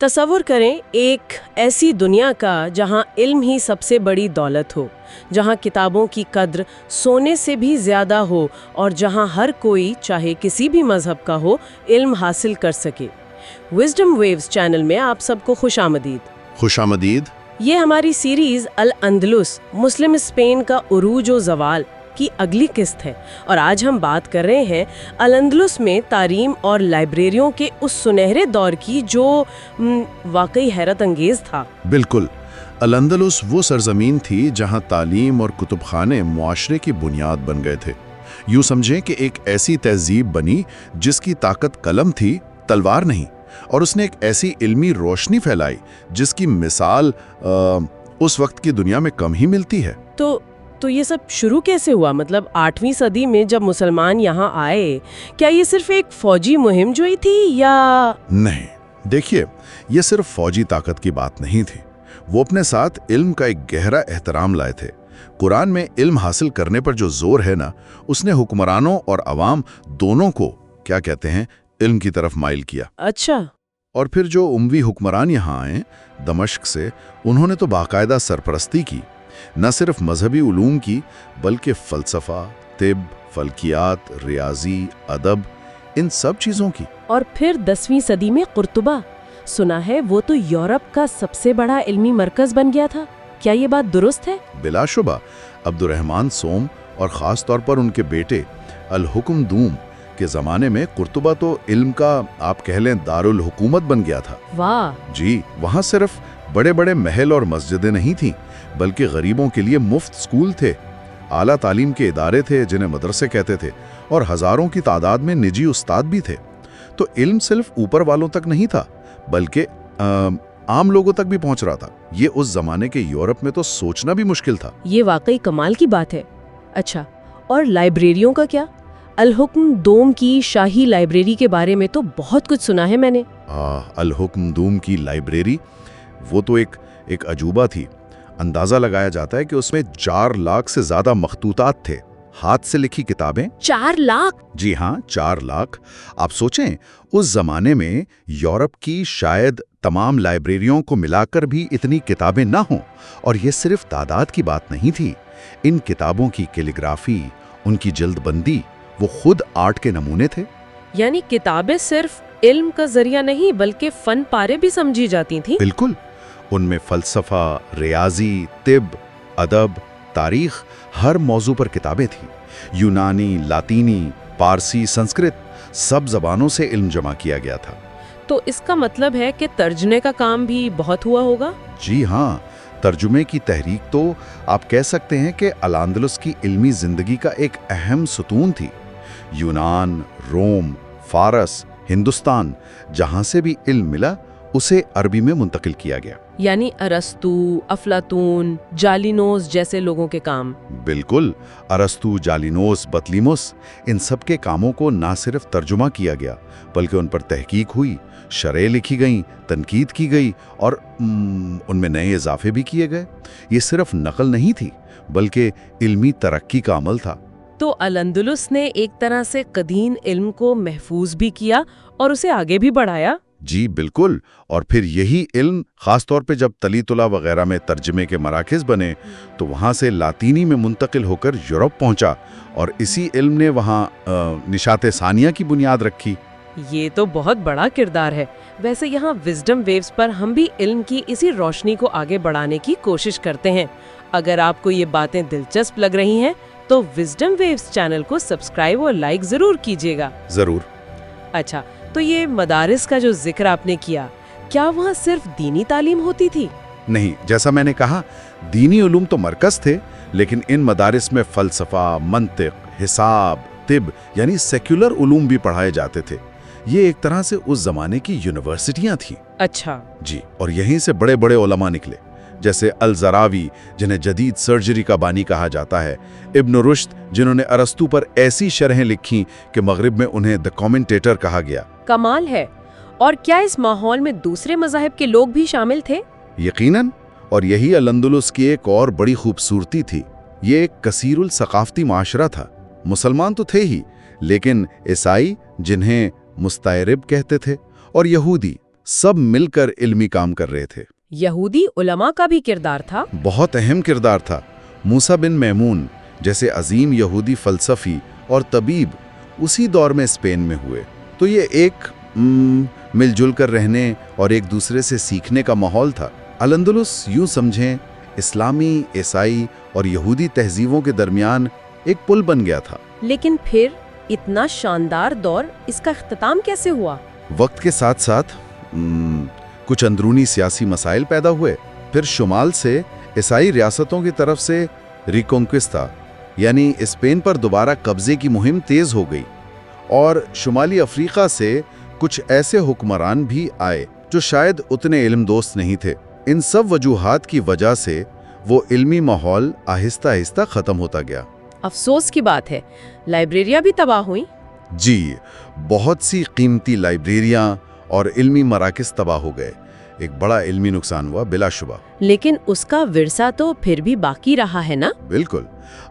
तसव्वुर करें एक ऐसी दुनिया का जहां इल्म ही सबसे बड़ी दौलत हो, जहां किताबों की कद्र सोने से भी ज़्यादा हो और जहां हर कोई चाहे किसी भी मज़हब का हो इल्म हासिल कर सके। विजडम वेव्स चैनल में आप सबको खुशामदीद। खुशामदीद। ये हमारी सीरीज़ अल अंदलुस मुस्लिम स्पेन का उरूज व ज़वाल की अगली किस्त है और आज हम बात कर रहे हैं अल अंदलुस में तालीम और लाइब्रेरियों के उस सुनहरे दौर की जो वाकई हैरत अंगेज था। बिल्कुल, अल अंदलुस वो सरजमीन थी जहां तालीम और कुतुबखाने मुआशरे की बुनियाद बन गए थे। यूं समझें कि एक ऐसी तहजीब बनी जिसकी ताकत कलम थी, तलवार नहीं, और उसने एक ऐसी इल्मी रोशनी फैलाई जिसकी मिसाल उस वक्त की दुनिया में कम ही मिलती है। तो ये सब शुरू कैसे हुआ? मतलब 8वीं सदी में जब मुसलमान यहाँ आए, क्या ये सिर्फ एक फौजी मुहिम जोई थी या? नहीं, देखिए, ये सिर्फ फौजी ताकत की बात नहीं थी। वो अपने साथ इल्म का एक गहरा एहतराम लाए थे। कुरान में इल्म हासिल करने पर जो जोर है ना, उसने हुक्मरानों और अवाम दोनों को क्या कहते हैं, इल्म की तरफ माइल किया। अच्छा। और फिर जो उमवी हुक्मरान यहाँ आए दमश्क से, उन्होंने तो बाकायदा सरपरस्ती की, न सिर्फ मजहबी उलूम की बल्कि फ़लसफ़ा, तिब, फल्कियात, रियाजी, अदब, इन सब चीज़ों की। और फिर 10वीं सदी में कुर्तुबा, सुना है वो तो यूरोप का सबसे बड़ा इल्मी मरकज़ बन गया था। क्या ये बात दुरुस्त है? बिलाशुबा अब्दुर्रहमान सोम और ख़ास तौर पर उनके बेटे अल हुक्म दूम के ज़माने में कुर्तुबा तो इल्म का आप कह लें दारुल हुकूमत बन गया था। वाह जी, वहाँ सिर्फ बड़े बड़े महल और मस्जिदें नहीं थीं, बल्कि गरीबों के लिए मुफ्त स्कूल थे, आला तालीम के इदारे थे जिन्हें मदरसे कहते थे, और हज़ारों की तादाद में निजी उस्ताद भी थे। तो इल्म सिर्फ ऊपर वालों तक नहीं था, बल्कि आम लोगों तक भी पहुंच रहा था। ये उस जमाने के यूरोप में तो सोचना भी मुश्किल था। ये वाकई कमाल की बात है। अच्छा, और लाइब्रेरियों का क्या? अल हुक्म दूम की शाही लाइब्रेरी के बारे में तो बहुत कुछ सुना है मैंने। अल हुक्म दूम की लाइब्रेरी वो तो एक अजूबा थी। अंदाजा लगाया जाता है कि उसमें 4 लाख से ज्यादा मखतूतात थे, हाथ से लिखी किताबें। 4 लाख? जी हाँ, 4 लाख। आप सोचें, उस जमाने में यूरोप की शायद तमाम लाइब्रेरियों को मिलाकर भी इतनी किताबें ना हों। और ये सिर्फ तादाद की बात नहीं थी, इन किताबों की कैलीग्राफी, उनकी जल्दबंदी, वो खुद आर्ट के नमूने थे। यानी किताबें सिर्फ इल्म का जरिया नहीं बल्कि फन पारे भी समझी जाती थी। बिल्कुल, उनमें फ़लसफ़ा, रियाजी, तिब, अदब, तारीख, हर मौजू पर किताबें थीं। यूनानी, लातीनी, पारसी, संस्कृत, सब ज़बानों से इल्म जमा किया गया था। तो इसका मतलब है कि तर्जमे का काम भी बहुत हुआ होगा? जी हाँ, तर्जुमे की तहरीक तो आप कह सकते हैं कि अल अंदलुस की इल्मी ज़िंदगी का एक अहम सुतून थी। यूनान, रोम, फारस, हिंदुस्तान, जहाँ से भी इल्म मिला उसे अरबी में मुंतकिल किया गया। यानी अरस्तु, अफलातून, जालिनोस जैसे लोगों के काम। बिल्कुल, अरस्तु, जालिनोस, बतलीमुस, इन सब के कामों को ना सिर्फ तर्जुमा किया गया बल्कि उन पर तहकीक हुई, शरह लिखी गईं, तनकीद की गई और उनमें नए इजाफे भी किए गए। ये सिर्फ नकल नहीं थी बल्कि इल्मी तरक्की का अमल था। तो अल अंदलुस ने एक तरह से कदीम इल्म को महफूज भी किया और उसे आगे भी बढ़ाया। जी बिल्कुल, और फिर यही इल्म खास तौर पे जब तलीतुला वगैरह में तर्जमे के मराकिज़ बने तो वहाँ से लातीनी में मुंतकिल होकर यूरोप पहुँचा और इसी इल्म ने वहाँ निशाते सानिया की बुनियाद रखी। ये तो बहुत बड़ा किरदार है। वैसे यहाँ विजडम वेव्स पर हम भी इल्म की इसी रोशनी को आगे बढ़ाने की कोशिश करते हैं। अगर आपको ये बातें दिलचस्प लग रही हैं तो विजडम वेव्स चैनल को सब्सक्राइब और लाइक जरूर कीजिएगा। जरूर। अच्छा, तो ये मदारिस का जो जिक्र आपने किया, क्या वहाँ सिर्फ दीनी तालीम होती थी? नहीं, जैसा मैंने कहा, दीनी उलूम तो मरकज थे, लेकिन इन मदारिस में फ़लसफ़ा, मंतिक, हिसाब, तिब यानी सेक्युलर उलूम भी पढ़ाए जाते थे। ये एक तरह से उस जमाने की यूनिवर्सिटियां थीं। अच्छा जी, और यहीं से बड़े बड़े उलमा निकले, जैसे अल ज़रावी जिन्हें जदीद सर्जरी का बानी कहा जाता है, इब्न रुश्द जिन्होंने अरस्तु पर ऐसी शरहें लिखीं कि मगरिब में उन्हें द कमेंटेटर कहा गया। कमाल है। और क्या इस माहौल में दूसरे मज़ाहिब के लोग भी शामिल थे? यकीनन, और यही अल अंदलुस की एक और बड़ी खूबसूरती थी। ये एक कसीरुल सकाफती माशरा था। मुसलमान तो थे ही, लेकिन ईसाई जिन्हें मुस्तायरिब कहते थे, और यहूदी, सब मिलकर इल्मी काम कर रहे थे। यहूदी उलमा का भी किरदार था। बहुत अहम किरदार था। मूसा बिन मैमून जैसे अजीम यहूदी फलसफी और तबीब उसी दौर में स्पेन में हुए। तो ये एक मिलजुल कर रहने और एक दूसरे से सीखने का माहौल था। अल-अंदलुस यूं समझें इस्लामी, ईसाई और यहूदी तहजीबों के दरमियान एक पुल बन गया था। लेकिन फिर इतना शानदार दौर, इसका इख्तिताम कैसे हुआ? वक्त के साथ साथ कुछ अंदरूनी सियासी मसाइल पैदा हुए। फिर शुमाल से ईसाई रियासतों की तरफ से रिकॉन्क्विस्टा यानी स्पेन पर दोबारा कब्जे की मुहिम तेज हो गई, और शुमाली अफ्रीका से कुछ ऐसे हुक्मरान भी आए जो शायद उतने इल्म दोस्त नहीं थे। इन सब वजूहात की वजह से वो इल्मी माहौल आहिस्ता आहिस्ता खत्म होता गया। अफसोस की बात है, लाइब्रेरियां भी तबाह हुई। जी, बहुत सी कीमती लाइब्रेरियां और इल्मी मराकिज़ तबाह हो गए। एक बड़ा इल्मी नुकसान हुआ बिलाशुबा। लेकिन उसका विरसा तो फिर भी बाकी रहा है ना? बिल्कुल।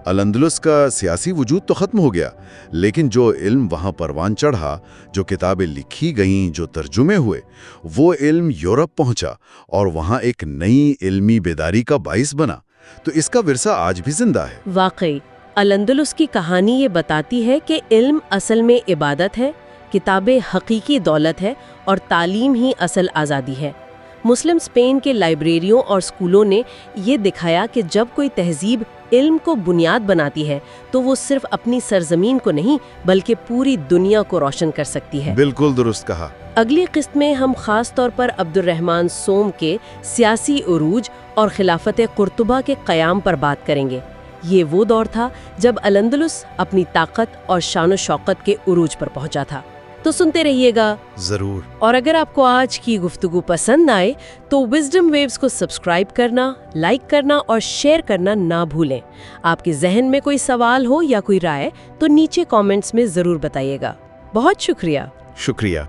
अल-अंदलुस का सियासी वजूद तो खत्म हो गया, लेकिन जो इल्म वहाँ परवान चढ़ा, जो किताबें लिखी गईं, जो तर्जुमे हुए, वो इल्म यूरोप पहुँचा और वहाँ एक नई इल्मी बेदारी का बाइस बना। तो इसका विरसा आज भी जिंदा है। वाकई अल-अंदलुस की कहानी ये बताती है कि इल्म असल में इबादत है, किताबें हकीकी दौलत है और तालीम ही असल आज़ादी है। मुस्लिम स्पेन के लाइब्रेरियों और स्कूलों ने ये दिखाया कि जब कोई तहजीब इल्म को बुनियाद बनाती है तो वो सिर्फ अपनी सरजमीन को नहीं बल्कि पूरी दुनिया को रोशन कर सकती है। बिल्कुल दुरुस्त कहा। अगली किस्त में हम खास तौर पर अब्दुर्रहमान सोम के सियासी उरूज और खिलाफत कुर्तुबा के क़याम पर बात करेंगे। ये वो दौर था जब अल-अंदलुस अपनी ताकत और शान शौकत के उरूज पर पहुंचा था। तो सुनते रहिएगा जरूर। और अगर आपको आज की गुफ्तगू पसंद आए तो विजडम वेव्स को सब्सक्राइब करना, लाइक करना और शेयर करना ना भूलें। आपके जहन में कोई सवाल हो या कोई राय तो नीचे कमेंट्स में ज़रूर बताइएगा। बहुत शुक्रिया। शुक्रिया।